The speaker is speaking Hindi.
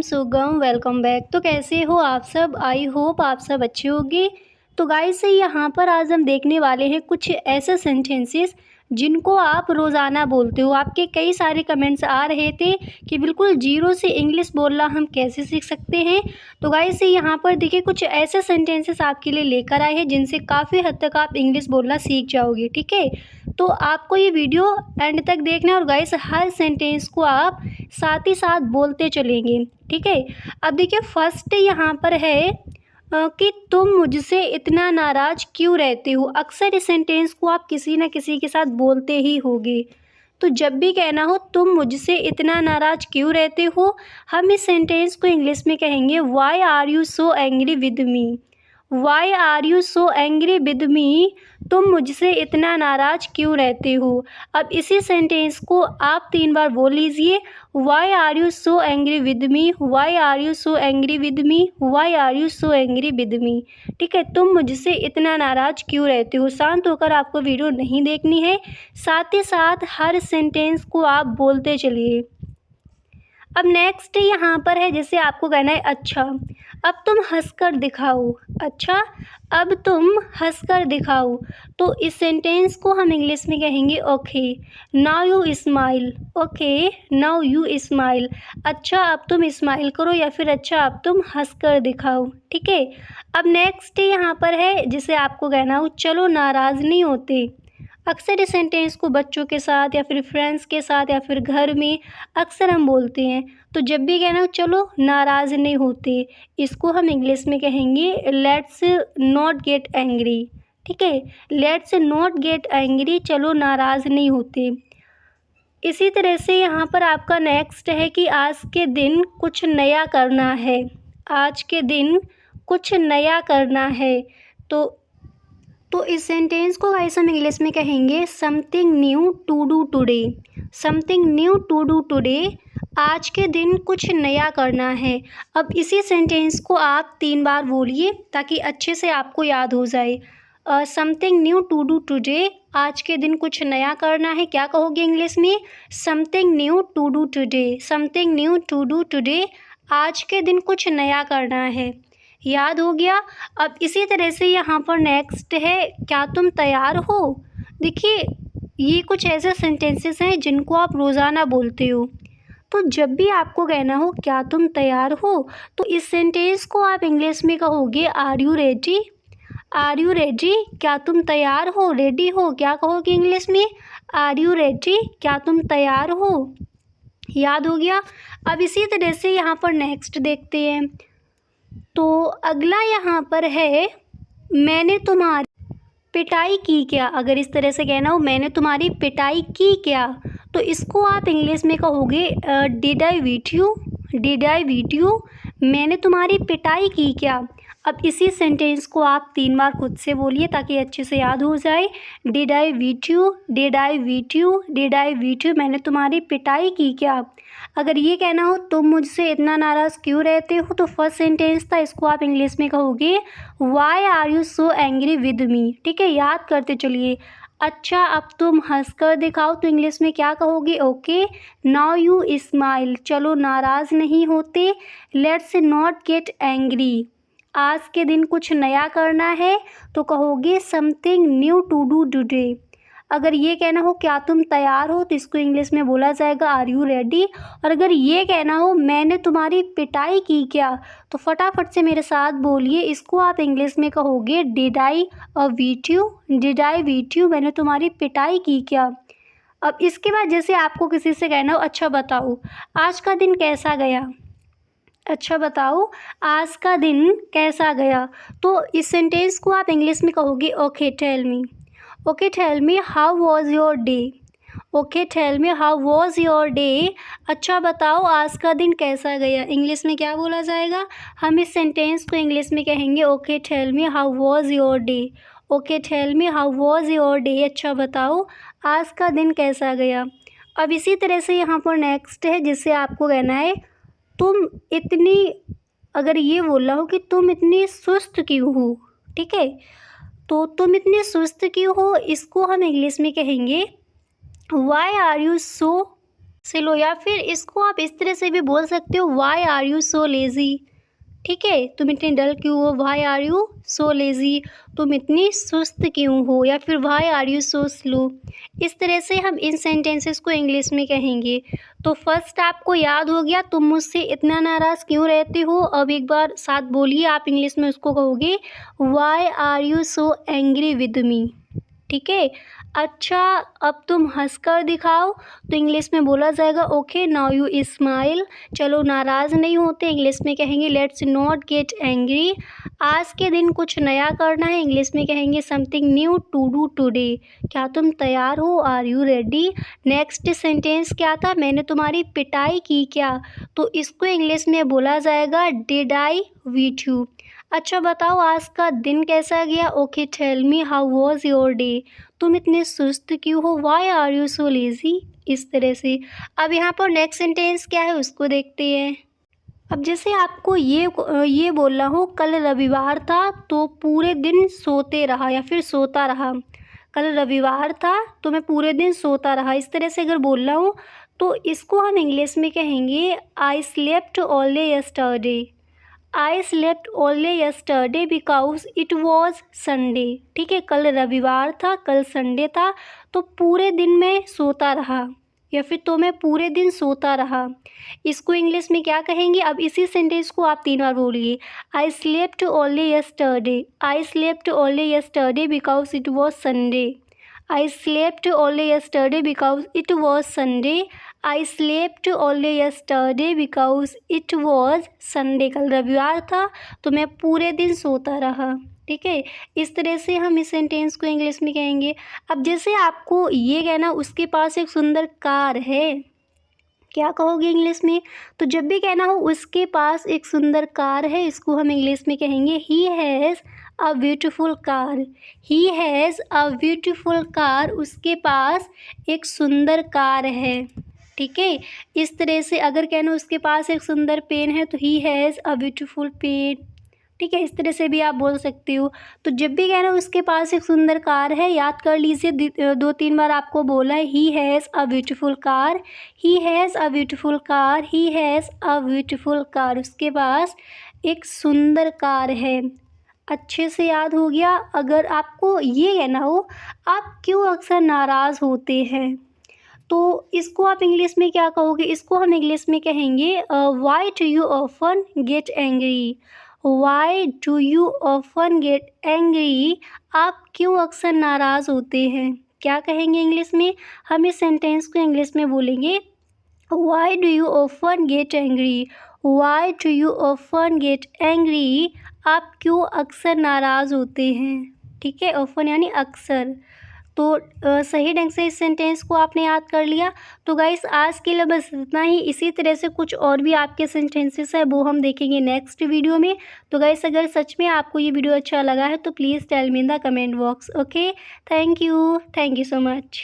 सुगम, वेलकम बैक। तो कैसे हो आप सब? आई होप आप सब अच्छे होंगे। तो गाइस यहाँ पर आज हम देखने वाले हैं कुछ ऐसे सेंटेंसेस जिनको आप रोज़ाना बोलते हो। आपके कई सारे कमेंट्स आ रहे थे कि बिल्कुल जीरो से इंग्लिश बोलना हम कैसे सीख सकते हैं। तो गाइस यहाँ पर देखिए कुछ ऐसे सेंटेंसेस आपके लिए लेकर आए हैं जिनसे काफ़ी हद तक आप इंग्लिश बोलना सीख जाओगे। ठीक है, तो आपको ये वीडियो एंड तक देखना है और गाइस हर सेंटेंस को आप साथ ही साथ बोलते चलेंगे। ठीक है, अब देखिए फर्स्ट यहाँ पर है कि तुम मुझसे इतना नाराज़ क्यों रहते हो। अक्सर इस सेंटेंस को आप किसी न किसी के साथ बोलते ही होगे। तो जब भी कहना हो तुम मुझसे इतना नाराज़ क्यों रहते हो, हम इस सेंटेंस को इंग्लिश में कहेंगे why are you so angry with me. Why are you so angry with me, तुम मुझसे इतना नाराज़ क्यों रहते हो। अब इसी सेंटेंस को आप 3 बार बोल लीजिए। Why are you so angry with me, why are you so angry with me, why are you so angry with me. ठीक है, तुम मुझसे इतना नाराज़ क्यों रहते हो। शांत होकर आपको वीडियो नहीं देखनी है, साथ ही साथ हर सेंटेंस को आप बोलते चलिए। अब नेक्स्ट यहाँ पर है जैसे आपको कहना है अच्छा अब तुम हंसकर दिखाओ। अच्छा अब तुम हंसकर दिखाओ, तो इस सेंटेंस को हम इंग्लिश में कहेंगे okay now you smile. Okay now you smile, अच्छा अब तुम स्माइल करो या फिर अच्छा अब तुम हंसकर दिखाओ। ठीक है, अब नेक्स्ट यहाँ पर है जिसे आपको कहना हो चलो नाराज़ नहीं होते। अक्सर इस सेंटेंस को बच्चों के साथ या फिर फ्रेंड्स के साथ या फिर घर में अक्सर हम बोलते हैं। तो जब भी कहना हो चलो नाराज़ नहीं होते, इसको हम इंग्लिश में कहेंगे लेट्स नॉट गेट एंग्री। ठीक है, लेट्स नॉट गेट एंग्री, चलो नाराज़ नहीं होते। इसी तरह से यहाँ पर आपका नेक्स्ट है कि आज के दिन कुछ नया करना है। आज के दिन कुछ नया करना है, तो इस सेंटेंस को गाइस हम इंग्लिश में कहेंगे something new to do today. Something new to do today, आज के दिन कुछ नया करना है। अब इसी सेंटेंस को आप 3 बार बोलिए ताकि अच्छे से आपको याद हो जाए। Something new to do today, आज के दिन कुछ नया करना है। क्या कहोगे इंग्लिश में? Something new to do today. Something new to do today, आज के दिन कुछ नया करना है। याद हो गया। अब इसी तरह से यहाँ पर नेक्स्ट है क्या तुम तैयार हो। देखिए ये कुछ ऐसे सेंटेंसेस हैं जिनको आप रोज़ाना बोलते हो। तो जब भी आपको कहना हो क्या तुम तैयार हो, तो इस सेंटेंस को आप इंग्लिश में कहोगे are you ready. Are you ready, क्या तुम तैयार हो, रेडी हो, क्या कहोगे इंग्लिश में? आर यू रेडी, क्या तुम तैयार हो। याद हो गया। अब इसी तरह से यहाँ पर नेक्स्ट देखते हैं। तो अगला यहाँ पर है मैंने तुम्हारी पिटाई की क्या। अगर इस तरह से कहना हो मैंने तुम्हारी पिटाई की क्या, तो इसको आप इंग्लिश में कहोगे did I beat you. Did I beat you, मैंने तुम्हारी पिटाई की क्या। अब इसी सेंटेंस को आप 3 बार खुद से बोलिए ताकि अच्छे से याद हो जाए। Did I beat you, did I beat you, did I beat you, मैंने तुम्हारी पिटाई की क्या। अगर ये कहना हो तुम मुझसे इतना नाराज़ क्यों रहते हो, तो फर्स्ट सेंटेंस था, इसको आप इंग्लिश में कहोगे why are you so angry with me. ठीक है, याद करते चलिए। अच्छा अब तुम हंसकर दिखाओ, तो इंग्लिश में क्या कहोगे? ओके नाउ यू स्माइल, चलो नाराज़ नहीं होते। लेट्स नॉट गेट एंग्री, आज के दिन कुछ नया करना है, तो कहोगे something new to do today. अगर ये कहना हो क्या तुम तैयार हो, तो इसको इंग्लिश में बोला जाएगा आर यू रेडी। और अगर ये कहना हो मैंने तुम्हारी पिटाई की क्या, तो फटाफट से मेरे साथ बोलिए, इसको आप इंग्लिश में कहोगे did I beat you. Did I beat you, मैंने तुम्हारी पिटाई की क्या। अब इसके बाद जैसे आपको किसी से कहना हो अच्छा बताओ आज का दिन कैसा गया। अच्छा बताओ आज का दिन कैसा गया, तो इस सेंटेंस को आप इंग्लिश में कहोगे okay tell me. Okay tell me how was your day. Okay tell me how was your day, अच्छा बताओ आज का दिन कैसा गया। इंग्लिश में क्या बोला जाएगा? हम इस सेंटेंस को इंग्लिश में कहेंगे okay tell me how was your day. Okay tell me how was your day, अच्छा बताओ आज का दिन कैसा गया। अब इसी तरह से यहाँ पर नेक्स्ट है जिससे आपको कहना है तुम इतनी, अगर ये बोला हो कि तुम इतनी सुस्त क्यों हो। ठीक है, तो तुम इतनी सुस्त क्यों हो, इसको हम इंग्लिश में कहेंगे why are you so slow, या फिर इसको आप इस तरह से भी बोल सकते हो, why are you so lazy. ठीक है, तुम इतने डल क्यों हो, why are you so lazy, तुम इतनी सुस्त क्यों हो, या फिर why are you so slow. इस तरह से हम इन सेंटेंसेस को इंग्लिश में कहेंगे। तो फर्स्ट आपको याद हो गया, तुम मुझसे इतना नाराज़ क्यों रहते हो। अब एक बार साथ बोलिए, आप इंग्लिश में उसको कहोगे, why are you so angry with me. ठीक है, अच्छा अब तुम हंसकर दिखाओ, तो इंग्लिश में बोला जाएगा, ओके नाउ यू स्माइल। चलो नाराज़ नहीं होते, इंग्लिश में कहेंगे लेट्स नॉट गेट एंग्री। आज के दिन कुछ नया करना है, इंग्लिश में कहेंगे something new to do today. क्या तुम तैयार हो, are you ready. Next sentence क्या था, मैंने तुम्हारी पिटाई की क्या, तो इसको इंग्लिश में बोला जाएगा डिड आई बीट यू। अच्छा बताओ आज का दिन कैसा गया, okay tell me how was your day. तुम इतने सुस्त क्यों हो, why are you so lazy. इस तरह से। अब यहाँ पर नेक्स्ट सेंटेंस क्या है उसको देखते हैं। अब जैसे आपको ये बोलना हो, कल रविवार था तो पूरे दिन सोते रहा, या फिर सोता रहा। कल रविवार था तो मैं पूरे दिन सोता रहा, इस तरह से अगर बोलना हो तो इसको हम इंग्लिश में कहेंगे I slept all day yesterday. I slept all day yesterday because it was Sunday. ठीक है, कल रविवार था, कल संडे था, तो पूरे दिन मैं सोता रहा, या फिर तो मैं पूरे दिन सोता रहा। इसको इंग्लिश में क्या कहेंगे, अब इसी सेंटेंस को आप 3 बार बोलिए। I slept all day yesterday, I slept all day yesterday because it was Sunday. I slept all day yesterday because it was Sunday. I slept all day yesterday because it was Sunday. कल रविवार था तो मैं पूरे दिन सोता रहा। ठीक है, इस तरह से हम इस सेंटेंस को इंग्लिश में कहेंगे। अब जैसे आपको ये कहना, उसके पास एक सुंदर कार है, क्या कहोगे इंग्लिश में, तो जब भी कहना हो उसके पास एक सुंदर कार है, इसको हम इंग्लिश में कहेंगे ही has a beautiful car. He has a beautiful car, उसके पास एक सुंदर कार है। ठीक है, इस तरह से अगर कहना उसके पास एक सुंदर पेन है तो he has a beautiful pen. ठीक है, इस तरह से भी आप बोल सकते हो। तो जब भी कहना उसके पास एक सुंदर कार है, याद कर लीजिए 2-3 बार आपको बोला है, ही has a beautiful car, he has a beautiful car, he has a beautiful car, उसके पास एक सुंदर कार है। अच्छे से याद हो गया। अगर आपको ये कहना हो, आप क्यों अक्सर नाराज़ होते हैं, तो इसको आप इंग्लिश में क्या कहोगे, इसको हम इंग्लिश में कहेंगे why do you often get angry. Why do you often get angry, आप क्यों अक्सर नाराज़ होते हैं, क्या कहेंगे इंग्लिश में, हम इस सेंटेंस को इंग्लिश में बोलेंगे why do you often get angry. Why do you often get angry, आप क्यों अक्सर नाराज़ होते हैं। ठीक है, ऑफन यानी अक्सर। तो सही ढंग से इस सेंटेंस को आपने याद कर लिया। तो गाइस आज के लिए बस इतना ही। इसी तरह से कुछ और भी आपके सेंटेंसेस है वो हम देखेंगे नेक्स्ट वीडियो में। तो गाइस अगर सच में आपको ये वीडियो अच्छा लगा है तो please tell me in the comment box. Okay, thank you so much.